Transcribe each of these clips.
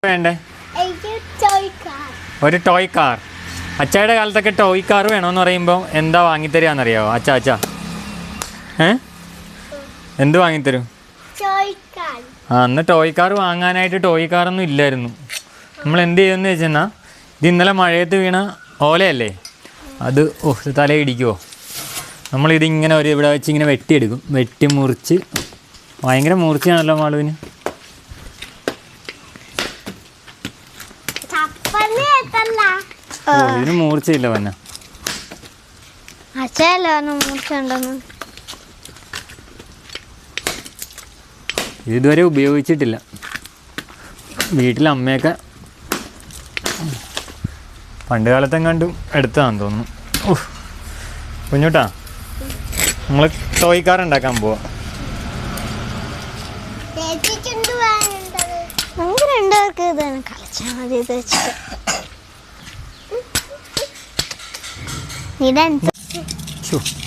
വേണ്ടേ? ഒരു toy car. അച്ചായുടെ കാലത്തൊക്കെ ടോയ് കാർ വേണമെന്ന് പറയുമ്പോൾ എന്താ വാങ്ങിത്തരികയെന്നറിയാമോ അച്ചാ? എന്ത് വാങ്ങിത്തരും? അന്ന് ടോയ് കാർ വാങ്ങാനായിട്ട് ടോയ് കാറൊന്നും ഇല്ലായിരുന്നു. നമ്മൾ എന്ത് ചെയ്യുമെന്ന് വെച്ചെന്നാൽ ഇത് ഇന്നലെ മഴയത്ത് വീണ ഓലയല്ലേ, അത് തലയിടിക്കുമോ, നമ്മളിതിങ്ങനെ ഇവിടെ വെച്ച് ഇങ്ങനെ വെട്ടിയെടുക്കും. വെട്ടി മുറിച്ച്, ഭയങ്കര മൂർച്ചയാണല്ലോ മാളുവിന്. ഇതിന് മൂർച്ചയില്ല വന്ന ഇതുവരെ ഉപയോഗിച്ചിട്ടില്ല. വീട്ടിൽ അമ്മയൊക്കെ പണ്ട് കാലത്തെങ്ങാണ്ടും എടുത്തതാന്ന് തോന്നുന്നു. കുഞ്ഞൂട്ടാ, നമ്മൾ ടോയ് കാർ ഉണ്ടാക്കാൻ പോവാ.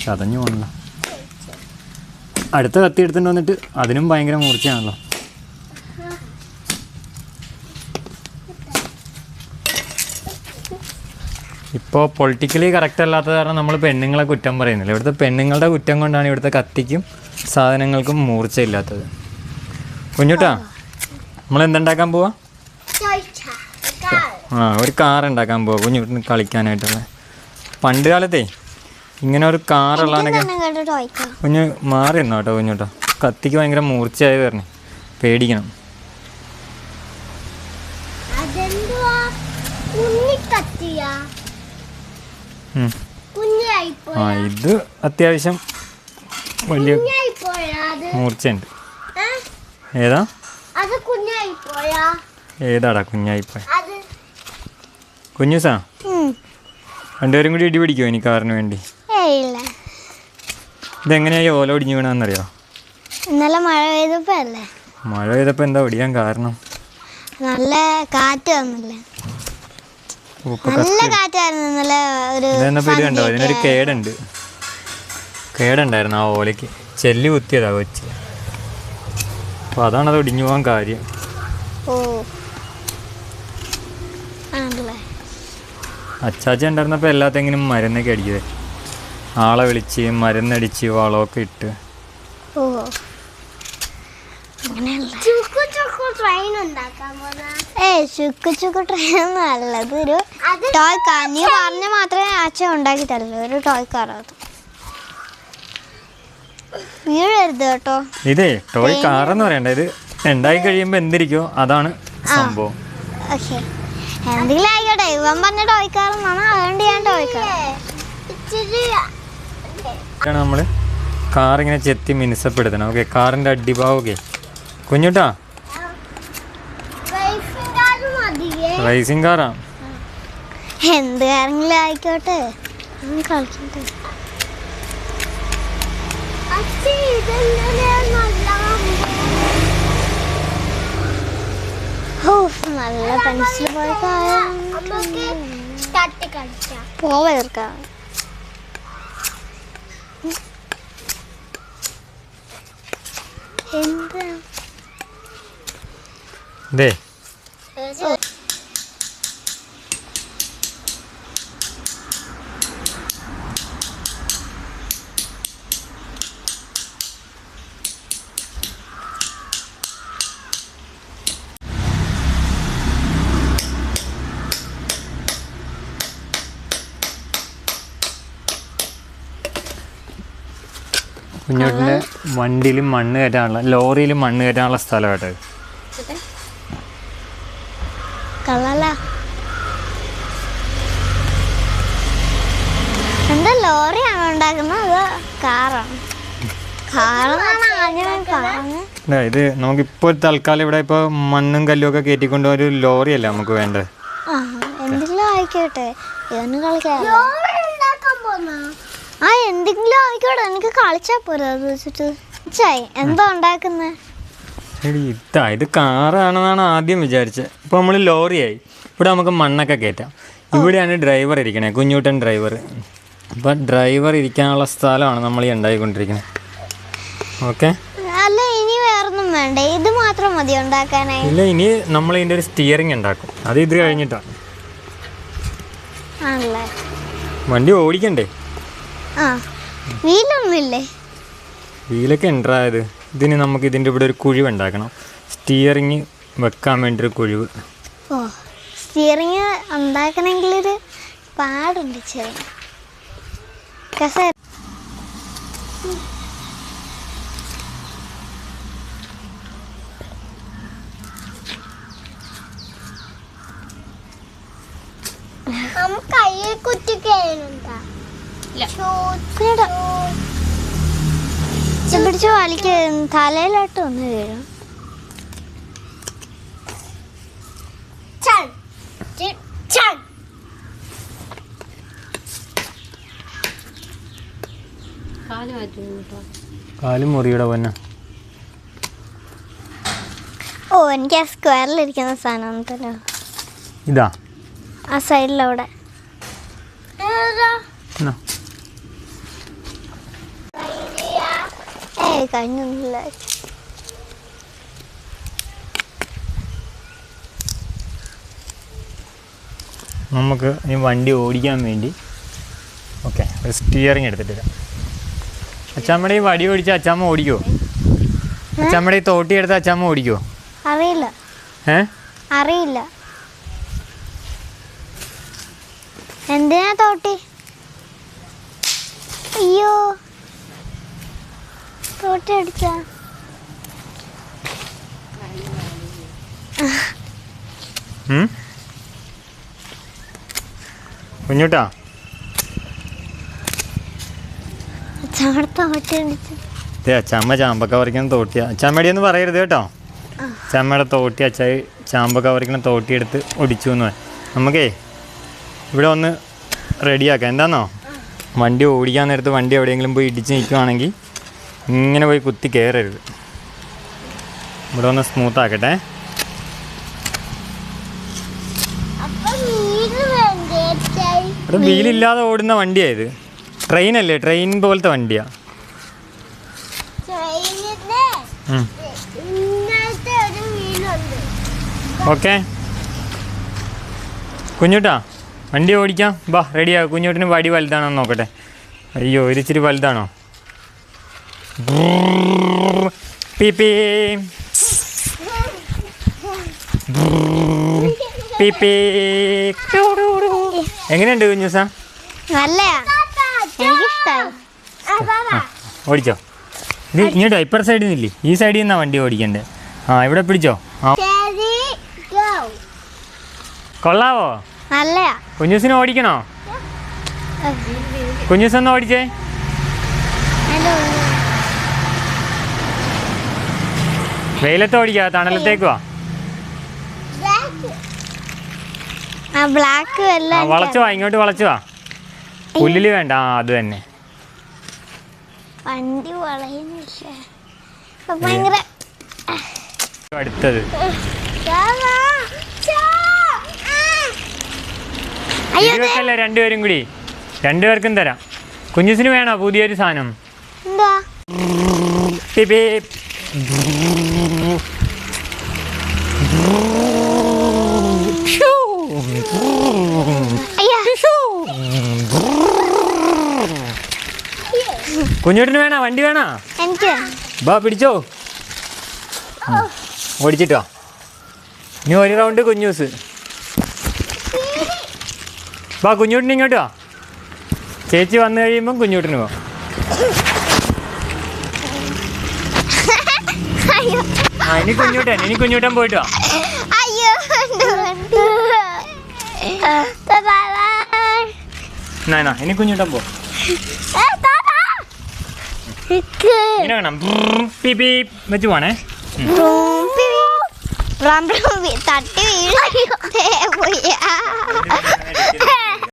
ചതഞ്ഞു പോണല്ലോ. അടുത്ത കത്തി എടുത്തിട്ട് വന്നിട്ട് അതിനും ഭയങ്കര മൂർച്ചയാണല്ലോ. ഇപ്പോൾ പൊളിറ്റിക്കലി കറക്റ്റ് അല്ലാത്ത കാരണം നമ്മൾ പെണ്ണുങ്ങളെ കുറ്റം പറയുന്നില്ല. ഇവിടുത്തെ പെണ്ണുങ്ങളുടെ കുറ്റം കൊണ്ടാണ് ഇവിടുത്തെ കത്തിക്കും സാധനങ്ങൾക്കും മൂർച്ചയില്ലാത്തത്. കുഞ്ഞുട്ടാ, നമ്മൾ എന്തുണ്ടാക്കാൻ പോവാ? ഒരു കാർ ഉണ്ടാക്കാൻ പോവാ കുഞ്ഞുട്ടിന് കളിക്കാനായിട്ടുള്ള. പണ്ട് കാലത്തെ ഇങ്ങനെ ഒരു കാറുള്ളതിനൊക്കെ കുഞ്ഞ് മാറി നിന്നോ കേട്ടോ. കുഞ്ഞുട്ടാ, കത്തിക്ക് ഭയങ്കര മൂർച്ചയായി വരണേ, പേടിക്കണം. ഇത് അത്യാവശ്യം വലിയ മൂർച്ചയുണ്ട്. ഏതാടാ കുഞ്ഞായിപ്പോയ? കുഞ്ഞുസാ, രണ്ടുപേരും കൂടി ഇടി പിടിക്കുമോ ഇനി കാറിന് വേണ്ടി? ഇതെങ്ങനെയായി ഓല ഒടിഞ്ഞു വീണാന്നറിയോ? ഇന്നലെ മഴ പെയ്തപ്പോ അല്ലേ? മഴ പെയ്തപ്പോ എന്താ ഒടിയാൻ കാരണം? നല്ല കാറ്റ് വന്നില്ലേ? നല്ല കാറ്റായിരുന്നു ഇന്നലെ. കണ്ടോ, ഇതിനൊരു കേടുണ്ടായിരുന്നു ആ ഓലയ്ക്ക്. ചെല്ലി കുത്തിയതാ കൊച്ച്. അപ്പോൾ അതാണത് ഒടിഞ്ഞു പോകാൻ കാര്യം. അച്ചാച്ച ഉണ്ടായിരുന്നപ്പോൾ എല്ലാത്തെങ്കിലും മരുന്നൊക്കെ അടിക്കുവേ. ആളെ വിളിച്ച് മരുന്നടിച്ച് വളമൊക്കെ ഇട്ട്. നല്ലതൊരു ടോയ് കാർ. നീ പറഞ്ഞ മാത്രമേ അച്ഛൻ ഉണ്ടാക്കി തരുള്ളൂ. ഒരു ടോയ് കാർ. അത് വീഴരുത് കേട്ടോ. ഇതേ ടോയ് കാർ എന്ന് പറയണ്ട, ഇത് ഉണ്ടായി കഴിയുമ്പോ എന്തിരിക്കോ അതാണ് സംഭവം. എന്തെങ്കിലും ആയിക്കോട്ടെ. ഇവൻ പറഞ്ഞ ടോയ് കാർ എന്നാണ്, അതുകൊണ്ട് ഞാൻ ടോയ് കാർ. നമ്മള് കാറിങ്ങനെ ചെത്തി മിനുസപ്പെടുത്തണം. ഓക്കെ, കാറിന്റെ അടിഭാവമൊക്കെ. കുഞ്ഞുട്ടാ, റേസിംഗ് കാറാ. എന്ത് കാരെങ്കിലും ആയിക്കോട്ടെ, കളിക്കട്ടെ. നല്ല പെൻസിൽ പോയ പോവേർക്കാം. എന്താ കുഞ്ഞോട്ടിൻ്റെ വണ്ടിയിലും മണ്ണ് കയറ്റാനുള്ള, ലോറിയിലും മണ്ണ് കയറ്റാനുള്ള സ്ഥലം കേട്ടോ. എന്താ ലോറിയാണോ ഉണ്ടാക്കുന്നത്? കാറാണ്. ഇത് നമുക്കിപ്പോൾ തൽക്കാലം ഇവിടെ ഇപ്പോൾ മണ്ണും കല്ലും ഒക്കെ കയറ്റിക്കൊണ്ട് ഒരു ലോറിയല്ല നമുക്ക് വേണ്ടത്. എന്തെങ്കിലും ആയിക്കോട്ടെ, ഇതൊന്നും കളിക്കാൻ. എന്തെങ്കിലും ആയിക്കോട്ടെ, എനിക്ക് കളിച്ചാ പോരാ. അത് വെച്ചിട്ട് എന്താ ഉണ്ടാക്കുന്നത്? ഇത് കാറാണെന്നാണ് ആദ്യം വിചാരിച്ചത്. ഇപ്പോൾ നമ്മൾ ലോറിയായി. ഇവിടെ നമുക്ക് മണ്ണൊക്കെ കയറ്റാം. ഇവിടെയാണ് ഡ്രൈവർ ഇരിക്കണേ, കുഞ്ഞൂട്ടൻ ഡ്രൈവർ. അപ്പം ഡ്രൈവർ ഇരിക്കാനുള്ള സ്ഥലമാണ് നമ്മൾ ഈ ഉണ്ടായിക്കൊണ്ടിരിക്കുന്നത്. ഓക്കെ, അല്ല ഇനി വേറൊന്നും വേണ്ട, ഇത് മാത്രം മതി ഉണ്ടാക്കാനായി. ഇല്ല, ഇനി നമ്മൾ ഇതിന്റെ ഒരു സ്റ്റിയറിംഗ് ഉണ്ടാക്കും. അത് ഇത് കഴിഞ്ഞിട്ടാണ്. ആണല്ലേ? വണ്ടി ഓടിക്കണ്ടേ? ആ, വീലൊന്നുമില്ലേ? വീലൊക്കെ ഉണ്ടായത്. ഇതിന് നമുക്ക് ഇതിൻ്റെ ഇവിടെ ഒരു കുഴിവ് ഉണ്ടാക്കണം. സ്റ്റിയറിങ് വെക്കാൻ വേണ്ടി ഒരു കുഴിവ്. ഓ, സ്റ്റിയറിങ് ഉണ്ടാക്കണമെങ്കിലൊരു പാടുണ്ട് ചെറിയ കസേര. കയ്യിൽ കുറ്റിക്കാനുണ്ടാ പിടിച്ച് വലിക്ക്, തലയിലോട്ട് ഒന്ന് വീഴും. കാലും മുറിയുടെ പൊന്ന. ഓ, എനിക്ക് ആ സ്ക്വയറിലിരിക്കുന്ന സാധനം ഉണ്ടല്ലോ, ഇതാ ആ സൈഡിലവിടെ. കഴിഞ്ഞൊന്നുമില്ല. നമുക്ക് ഈ വണ്ടി ഓടിക്കാൻ വേണ്ടി ഓക്കെ ഒരു സ്റ്റിയറിങ് എടുത്തിട്ട് വരാം. അച്ചാമ്മയുടെ ഈ വടി ഓടിച്ചാൽ അച്ചാമ്മ ഓടിക്കുമോ? അച്ചാമ്മയുടെ ഈ തോട്ടി എടുത്ത് അച്ചാമ്മ ഓടിക്കുമോ? അറിയില്ല. അറിയില്ല. എന്തിനാ തോട്ടി? അയ്യോ, തോട്ടി അടിച്ച. കുഞ്ഞുട്ടാ, അച്ചാമ്മ ചാമ്പക്ക പറിക്കുന്ന തോട്ടിയാ. അച്ചാമ്മടിയെന്ന് പറയരുത് കേട്ടോ. അച്ചാമ്മയുടെ തോട്ടി അച്ചായി ചാമ്പക്ക പറിക്കുന്ന തോട്ടി എടുത്ത് ഒടിച്ചു എന്ന്. നമുക്കേ ഇവിടെ ഒന്ന് റെഡിയാക്കാം. എന്താണെന്നോ, വണ്ടി ഓടിക്കാൻ നേരത്ത് വണ്ടി എവിടെയെങ്കിലും പോയി ഇടിച്ച് നിൽക്കുവാണെങ്കിൽ ഇങ്ങനെ പോയി കുത്തി കയറരുത്. ഇവിടെ ഒന്ന് സ്മൂത്താക്കട്ടെ. ഇവിടെ വീലില്ലാതെ ഓടുന്ന വണ്ടിയായത്. ട്രെയിനല്ലേ, ട്രെയിൻ പോലത്തെ വണ്ടിയാ. ഓക്കെ കുഞ്ഞുട്ടാ, വണ്ടി ഓടിക്കാം. ബാ, റെഡിയാ. കുഞ്ഞുട്ടിന് വടി വലുതാണോ നോക്കട്ടെ. അയ്യോ, ഇത് ഇച്ചിരി വലുതാണോ? പീപ്പി പീപ്പി. എങ്ങനെയുണ്ട് കുഞ്ഞൂസ? ഓടിച്ചോ. ഇത് ഇങ്ങോട്ടോ, ഇപ്പുറ സൈഡിൽ നിന്നില്ലേ, ഈ സൈഡിൽ നിന്നാ വണ്ടി ഓടിക്കണ്ടേ. ആ, ഇവിടെ പിടിച്ചോ. ആ, കൊള്ളാവോ? കുഞ്ഞൂസിനെ ഓടിക്കണോ? കുഞ്ഞൂസൊന്ന് ഓടിച്ചേ. വെയിലത്ത് ഓടിക്കാ, തണലത്തേക്ക് വാ. വളച്ചു വാ, ഇങ്ങോട്ട് വളച്ചു വാ. പുല്ലില് വേണ്ട. ആ, അത് തന്നെ. അടുത്തത് വെക്കല്ലേ, രണ്ടുപേരും കൂടി. രണ്ടുപേർക്കും തരാം. കുഞ്ഞുസിന് വേണോ പുതിയൊരു സാധനം? കുഞ്ഞുട്ടിന് വേണോ? വണ്ടി വേണോ? ബാ, പിടിച്ചോ. ഓടിച്ചിട്ടോ. ഇനി ഒരു റൗണ്ട് കുഞ്ഞൂസ്. ബാ, കുഞ്ഞൂട്ടിന് ഇങ്ങോട്ട് വാ. ചേച്ചി വന്നു കഴിയുമ്പം കുഞ്ഞൂട്ടിന് പോ. ഇനി കുഞ്ഞൂട്ടൻ പോയിട്ട് വാ. ഇനി കുഞ്ഞൂട്ടൻ പോ. ഇങ്ങനെ വേണം. പീപ്പി വെച്ച് പോണേ. തട്ടി വീഴ